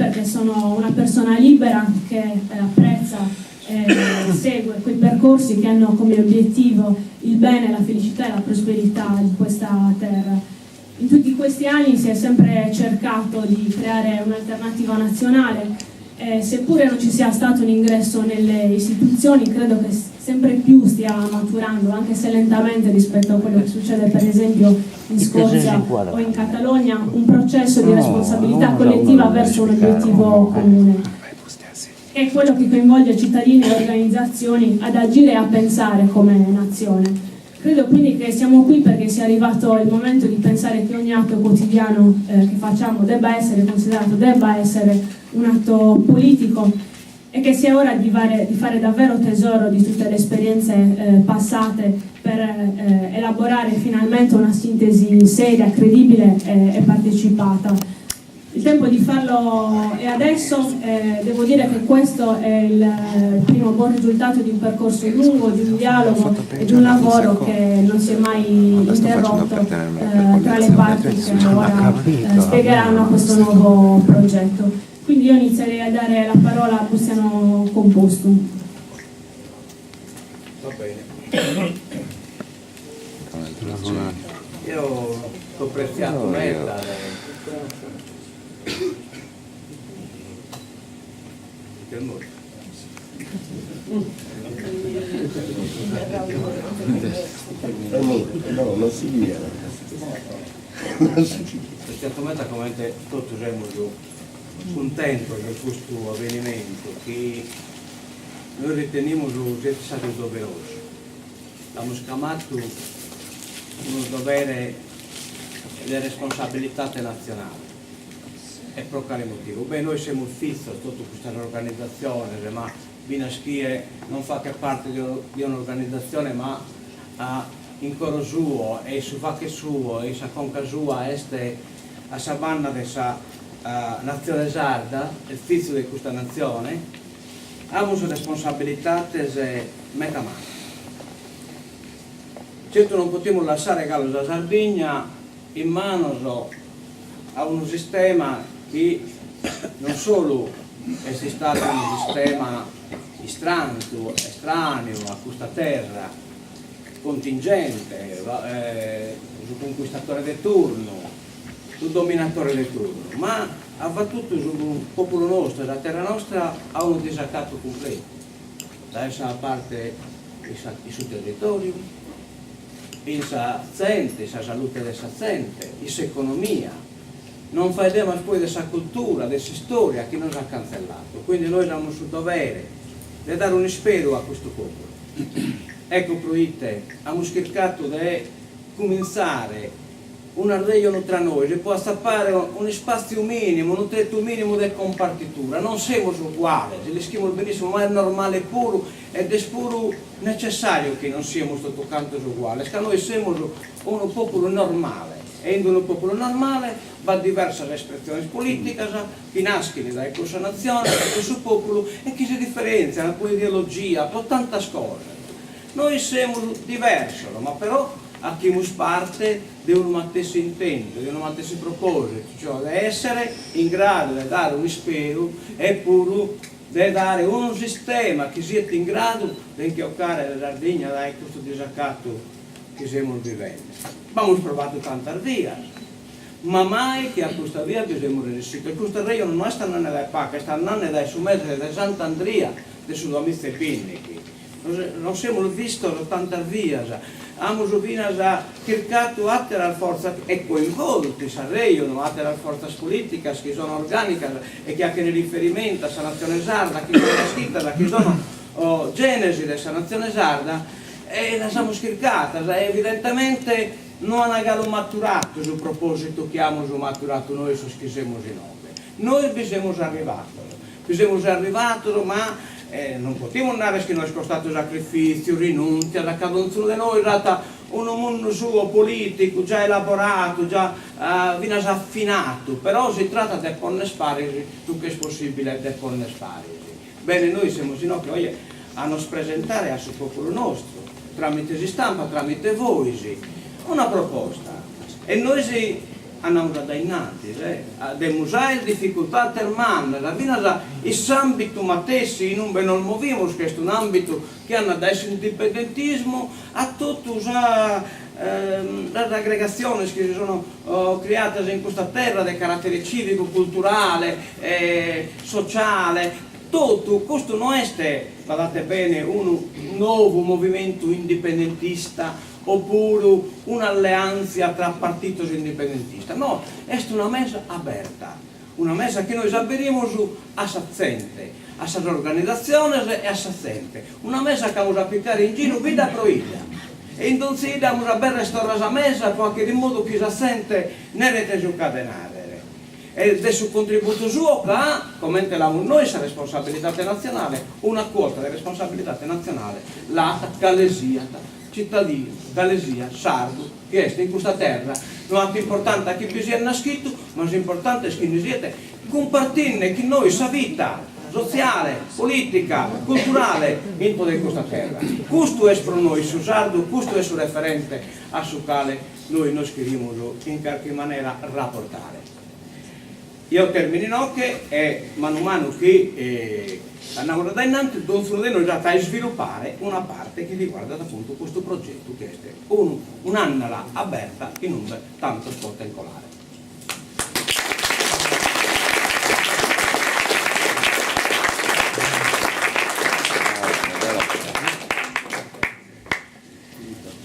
perché sono una persona libera che apprezza e segue quei percorsi che hanno come obiettivo il bene, la felicità e la prosperità di questa terra. In tutti questi anni si è sempre cercato di creare un'alternativa nazionale, seppure non ci sia stato un ingresso nelle istituzioni, credo che sempre più stia maturando, anche se lentamente rispetto a quello che succede per esempio in Scozia o in Catalogna, un processo di responsabilità collettiva verso un obiettivo comune, che è quello che coinvolge cittadini e organizzazioni ad agire e a pensare come nazione. Credo quindi che siamo qui perché sia arrivato il momento di pensare che ogni atto quotidiano che facciamo debba essere considerato, debba essere un atto politico, e che sia ora di fare davvero tesoro di tutte le esperienze passate per elaborare finalmente una sintesi seria, credibile e partecipata. Il tempo di farlo è adesso, devo dire che questo è il primo buon risultato di un percorso lungo, di un dialogo e di un lavoro che non si è mai interrotto tra le parti che ora spiegheranno questo nuovo progetto. Quindi io inizierei a dare la parola a Bustiano Compostum. Va bene. Io ho apprezzato Metta. No, non si via. Certamente come tutti siamo contenti di questo avvenimento che noi riteniamo sia stato doveroso. Abbiamo scamato un dovere di responsabilità nazionale. E per quale motivo? Beh, noi siamo il fisso di tutta questa organizzazione, ma Binaschie non fa che parte di un'organizzazione, ma in coro suo e su facche suo e sa conca sua este a savanna della nazione sarda, il fisso di questa nazione, abbiamo responsabilità meta mano. Certo non potremo lasciare Gallo da Sardegna in mano a un sistema che non solo è stato un sistema estraneo a questa terra, contingente, il conquistatore del turno, il dominatore del turno, ma ha battuto sul popolo nostro, la terra nostra, a un disaccato completo, da essa parte il suo territorio, la sua gente, la salute della gente, la sua economia. Non faremo poi della cultura, della storia che nos ha cancellato. Quindi noi abbiamo il dovere di dare un spero a questo popolo. Ecco proite, abbiamo cercato di cominciare una regione tra noi, che può stappare un spazio minimo, un tetto minimo di compartitura. Non siamo uguali, se le scrivo benissimo, ma è normale puro ed è puro necessario che non siamo tutto canto uguali, perché noi siamo un popolo normale. E in un popolo normale va diverse espressioni politiche che nascono da questa nazione, da questo popolo e che si differenziano per ideologia, per tante cose. Noi siamo diversi, ma però abbiamo parte di un stesso intento, di un stesso proposito, cioè di essere in grado di dare un spero e pure di dare un sistema che sia in grado di inchioccare la Sardegna da questo disaccato che stiamo vivendo. Abbiamo provato tante via, ma mai che a questa via che siamo riusciti. Questa regione non sta andando da Pacca, sta andando da Sumedre, da Sant'Andrea, da Sudamiste Pinnichi. Non siamo visti tante via. Abbiamo cercato a forza e coinvolti questa regione, a forze politiche che sono organiche e che hanno riferimento alla nazione sarda, che sono scritte, che sono genesi della nazione sarda. E la siamo cercata, evidentemente non abbiamo maturato sul proposito che abbiamo maturato noi su che siamo in nove. Noi siamo arrivati, ma non potremo andare perché noi è costato sacrificio, rinunzia, da cada uno di noi è un mondo suo politico già elaborato, già viene affinato, però si tratta di connesparsi più che è possibile di connesparsi. Bene, noi siamo in oggi a nos presentare al suo popolo nostro, tramite stampa, tramite voi, una proposta. E noi andiamo da innanzi, dei musei difficoltà termane, la vina da il ambito matessi in un non movimos, che è un ambito che hanno adesso l'indipendentismo, a tutto le aggregazioni che si sono create in questa terra di carattere civico, culturale, sociale. Tutto questo non è, guardate bene, un nuovo movimento indipendentista oppure un'alleanza tra partiti indipendentisti, no, è una mesa aperta, una mesa che noi apriamo a saziente, a queste organizzazioni e a saziente, una mesa che vamos a applicare in giro vita pro vita, e in donzi diamo a bere questa mesa perché di modo che si sente ne rete giocate e del suo contributo suo che ha, come noi, questa responsabilità nazionale, una quota di responsabilità nazionale, la Galesia, cittadino, Galesia, sardo, che è in questa terra, non è importante che vi sia nascito, ma è importante che vi siete compartire che noi sa vita sociale, politica, culturale in questa terra. Questo è per noi su sardo, questo è il referente a su quale noi scriviamo in qualche maniera rapportare. Io termino e man mano che andiamo da innanzi, Don Frodeno già sta a sviluppare una parte che riguarda appunto questo progetto che è un'annala aperta che non è tanto sport incolare.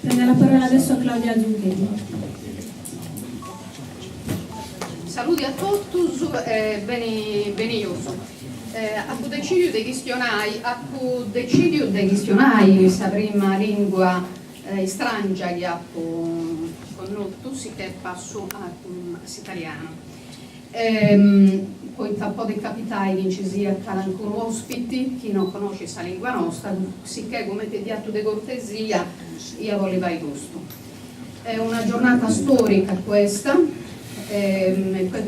Prende la parola adesso Claudia Giunchetti. Saluti a tutti, benissimo. A cui decidio dei gestionai la prima lingua stranja che conosco, si che passo all'italiano. Poi un po' di capitali in Cisia ancora ospiti, chi non conosce questa lingua nostra, sicché come ti diatto di cortesia, io volevo il gusto. È una giornata storica questa.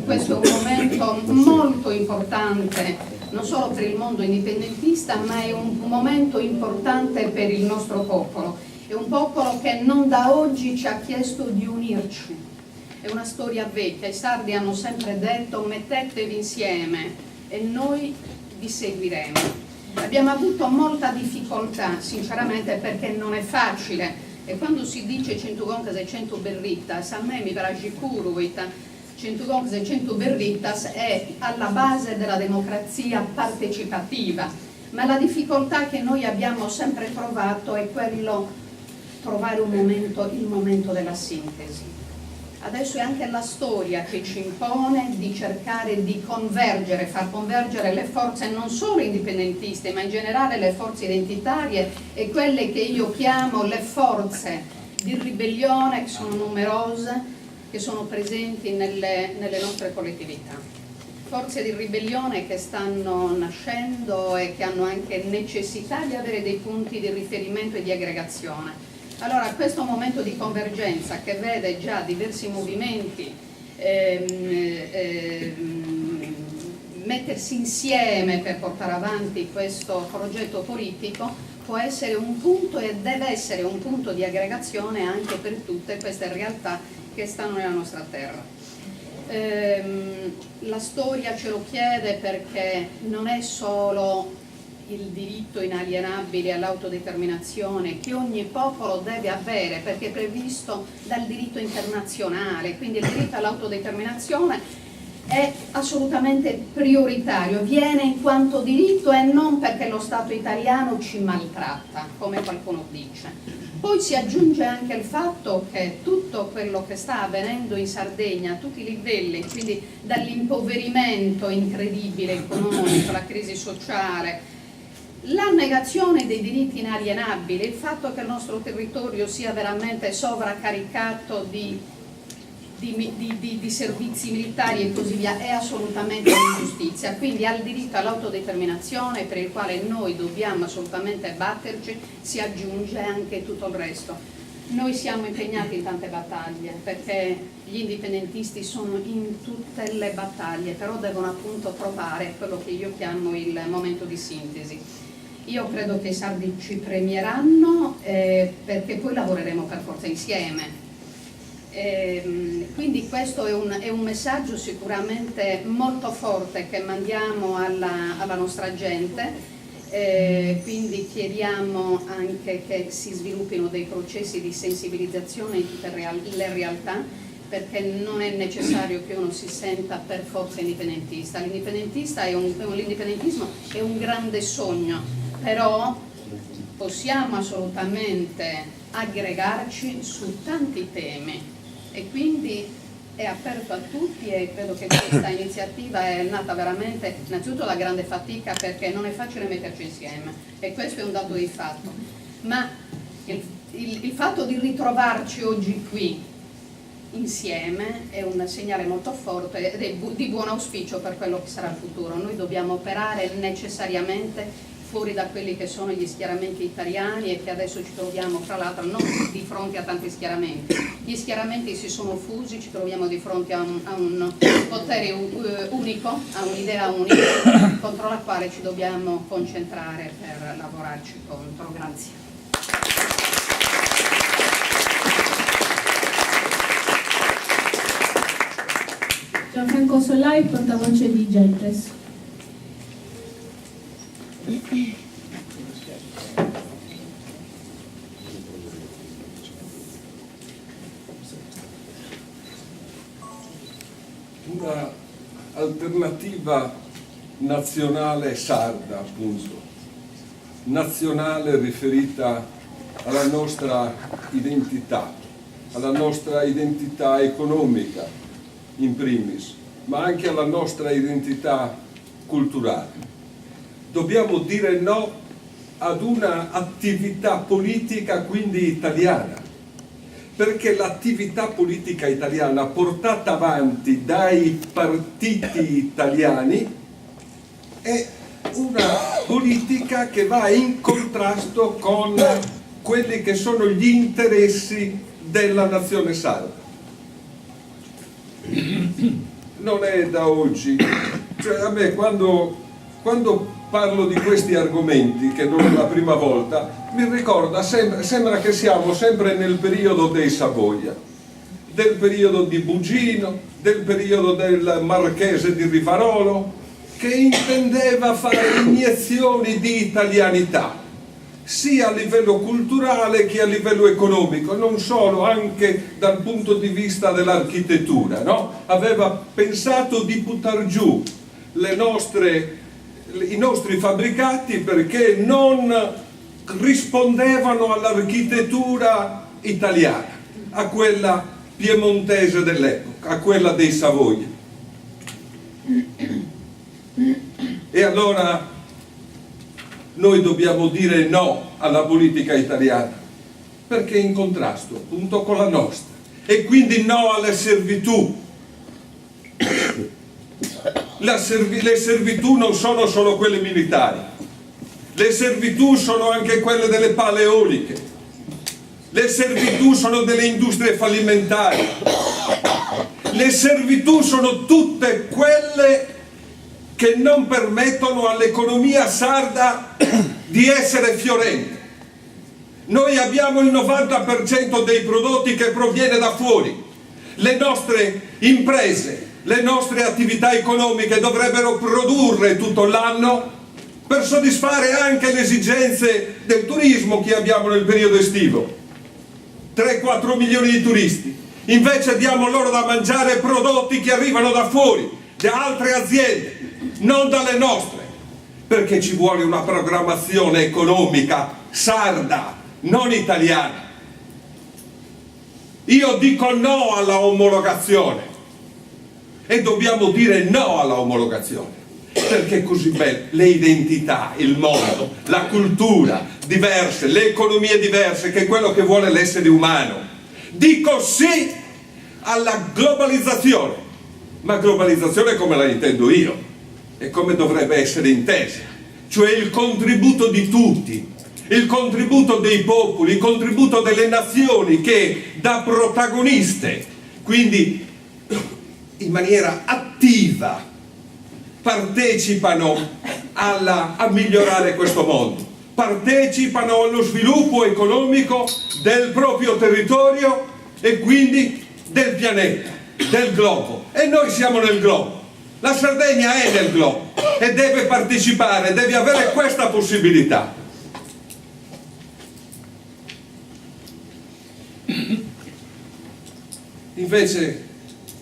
Questo è un momento molto importante non solo per il mondo indipendentista, ma è un momento importante per il nostro popolo. È un popolo che non da oggi ci ha chiesto di unirci, è una storia vecchia. I sardi hanno sempre detto mettetevi insieme e noi vi seguiremo. Abbiamo avuto molta difficoltà sinceramente perché non è facile, e quando si dice 100 gongas e 100 berritas, a me mi pare sicuro 100 gongas e 100 berritas è alla base della democrazia partecipativa, ma la difficoltà che noi abbiamo sempre trovato è quello trovare il momento della sintesi. Adesso è anche la storia che ci impone di cercare di convergere, far convergere le forze non solo indipendentiste, ma in generale le forze identitarie e quelle che io chiamo le forze di ribellione, che sono numerose, che sono presenti nelle nostre collettività. Forze di ribellione che stanno nascendo e che hanno anche necessità di avere dei punti di riferimento e di aggregazione. Allora, questo momento di convergenza che vede già diversi movimenti mettersi insieme per portare avanti questo progetto politico può essere un punto e deve essere un punto di aggregazione anche per tutte queste realtà che stanno nella nostra terra. La storia ce lo chiede perché non è solo il diritto inalienabile all'autodeterminazione che ogni popolo deve avere perché è previsto dal diritto internazionale, quindi il diritto all'autodeterminazione è assolutamente prioritario, viene in quanto diritto e non perché lo Stato italiano ci maltratta, come qualcuno dice. Poi si aggiunge anche il fatto che tutto quello che sta avvenendo in Sardegna a tutti i livelli, quindi dall'impoverimento incredibile economico, la crisi sociale, la negazione dei diritti inalienabili, il fatto che il nostro territorio sia veramente sovraccaricato di servizi militari e così via, è assolutamente un'ingiustizia. Quindi al diritto all'autodeterminazione, per il quale noi dobbiamo assolutamente batterci, si aggiunge anche tutto il resto. Noi siamo impegnati in tante battaglie perché gli indipendentisti sono in tutte le battaglie, però devono appunto trovare quello che io chiamo il momento di sintesi. Io credo che i sardi ci premieranno perché poi lavoreremo per forza insieme. Quindi questo è un messaggio sicuramente molto forte che mandiamo alla nostra gente. Quindi chiediamo anche che si sviluppino dei processi di sensibilizzazione in tutte le realtà, perché non è necessario che uno si senta per forza indipendentista. L'indipendentismo è un grande sogno, però possiamo assolutamente aggregarci su tanti temi e quindi è aperto a tutti, e credo che questa iniziativa è nata veramente innanzitutto da grande fatica, perché non è facile metterci insieme e questo è un dato di fatto, ma il fatto di ritrovarci oggi qui insieme è un segnale molto forte ed è di buon auspicio per quello che sarà il futuro. Noi dobbiamo operare necessariamente fuori da quelli che sono gli schieramenti italiani, e che adesso ci troviamo fra l'altro non di fronte a tanti schieramenti. Gli schieramenti si sono fusi, ci troviamo di fronte a un potere unico, a un'idea unica contro la quale ci dobbiamo concentrare per lavorarci contro. Grazie. Gianfranco Sollai, portavoce di Gentes. Una alternativa nazionale sarda, appunto, nazionale riferita alla nostra identità economica in primis, ma anche alla nostra identità culturale. Dobbiamo dire no ad una attività politica quindi italiana, perché l'attività politica italiana portata avanti dai partiti italiani è una politica che va in contrasto con quelli che sono gli interessi della nazione sarda. Non è da oggi, cioè a me quando parlo di questi argomenti, che non è la prima volta, mi ricorda, sembra che siamo sempre nel periodo dei Savoia, del periodo di Bugino, del periodo del Marchese di Rivarolo, che intendeva fare iniezioni di italianità, sia a livello culturale che a livello economico, non solo, anche dal punto di vista dell'architettura, no? Aveva pensato di buttar giù i nostri fabbricati perché non rispondevano all'architettura italiana, a quella piemontese dell'epoca, a quella dei Savoia. E allora noi dobbiamo dire no alla politica italiana, perché è in contrasto appunto con la nostra, e quindi no alle servitù. Le servitù non sono solo quelle militari, le servitù sono anche quelle delle pale eoliche, le servitù sono delle industrie fallimentari, le servitù sono tutte quelle che non permettono all'economia sarda di essere fiorente. Noi abbiamo il 90% dei prodotti che proviene da fuori. Le nostre imprese, le nostre attività economiche dovrebbero produrre tutto l'anno per soddisfare anche le esigenze del turismo che abbiamo nel periodo estivo. 3-4 milioni di turisti. Invece diamo loro da mangiare prodotti che arrivano da fuori, da altre aziende, non dalle nostre, perché ci vuole una programmazione economica sarda, non italiana. Io dico no alla omologazione, e dobbiamo dire no alla omologazione, perché è così bello, le identità, il mondo, la cultura diverse, le economie diverse, che è quello che vuole l'essere umano. Dico sì alla globalizzazione, ma globalizzazione come la intendo io e come dovrebbe essere intesa, cioè il contributo di tutti, il contributo dei popoli, il contributo delle nazioni che da protagoniste, quindi in maniera attiva, partecipano a migliorare questo mondo, partecipano allo sviluppo economico del proprio territorio e quindi del pianeta, del globo, e noi siamo nel globo. La Sardegna è nel globo e deve partecipare, deve avere questa possibilità. Invece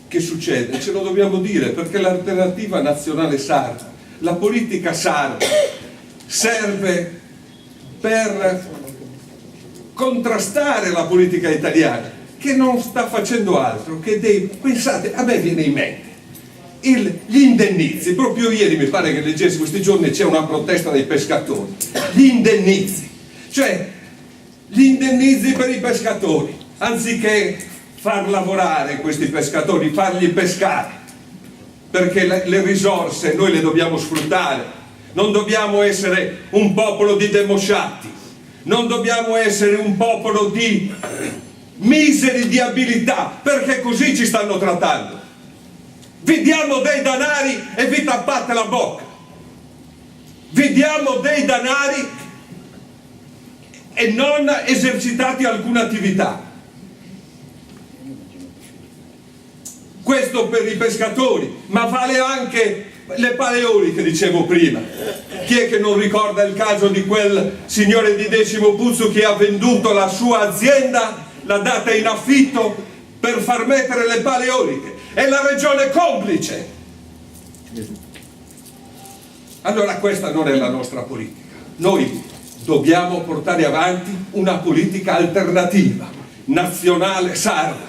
che succede? Ce lo dobbiamo dire, perché l'alternativa nazionale sarda, la politica sarda, serve per contrastare la politica italiana, che non sta facendo altro che pensate, a me viene in mente gli indennizi. Proprio ieri mi pare che leggessi, questi giorni c'è una protesta dei pescatori, gli indennizi, cioè gli indennizi per i pescatori, anziché far lavorare questi pescatori, fargli pescare, perché le risorse noi le dobbiamo sfruttare, non dobbiamo essere un popolo di demosciati, non dobbiamo essere un popolo di miseri di abilità, perché così ci stanno trattando. Vi diamo dei danari e vi tappate la bocca, vi diamo dei danari e non esercitate alcuna attività. Questo per i pescatori, ma vale anche le paleoliche, dicevo prima. Chi è che non ricorda il caso di quel signore di Decimo Puzzo che ha venduto la sua azienda, l'ha data in affitto per far mettere le paleoliche? È la regione complice. Allora questa non è la nostra politica. Noi dobbiamo portare avanti una politica alternativa, nazionale, sarda,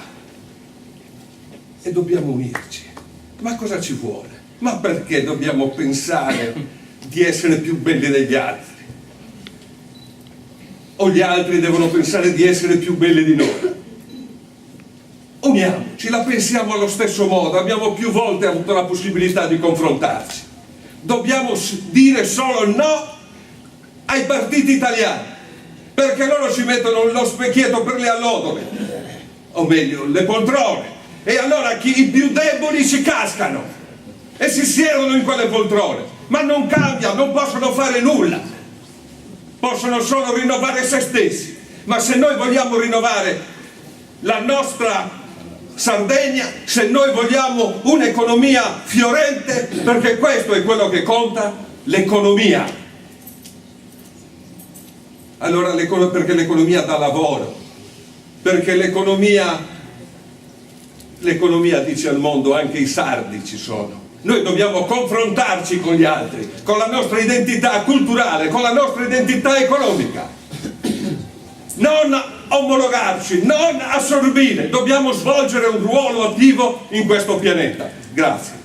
e dobbiamo unirci. Ma cosa ci vuole? Ma perché dobbiamo pensare di essere più belli degli altri? O gli altri devono pensare di essere più belli di noi? Uniamoci, la pensiamo allo stesso modo, abbiamo più volte avuto la possibilità di confrontarci. Dobbiamo dire solo no ai partiti italiani, perché loro ci mettono lo specchietto per le allodole, o meglio, le poltrone, e allora i più deboli ci cascano e si siedono in quelle poltrone, ma non cambia, non possono fare nulla, possono solo rinnovare se stessi. Ma se noi vogliamo rinnovare la nostra Sardegna, se noi vogliamo un'economia fiorente, perché questo è quello che conta, l'economia. Allora perché l'economia dà lavoro, perché l'economia dice al mondo anche i sardi ci sono. Noi dobbiamo confrontarci con gli altri, con la nostra identità culturale, con la nostra identità economica, non omologarci, non assorbire, dobbiamo svolgere un ruolo attivo in questo pianeta. Grazie.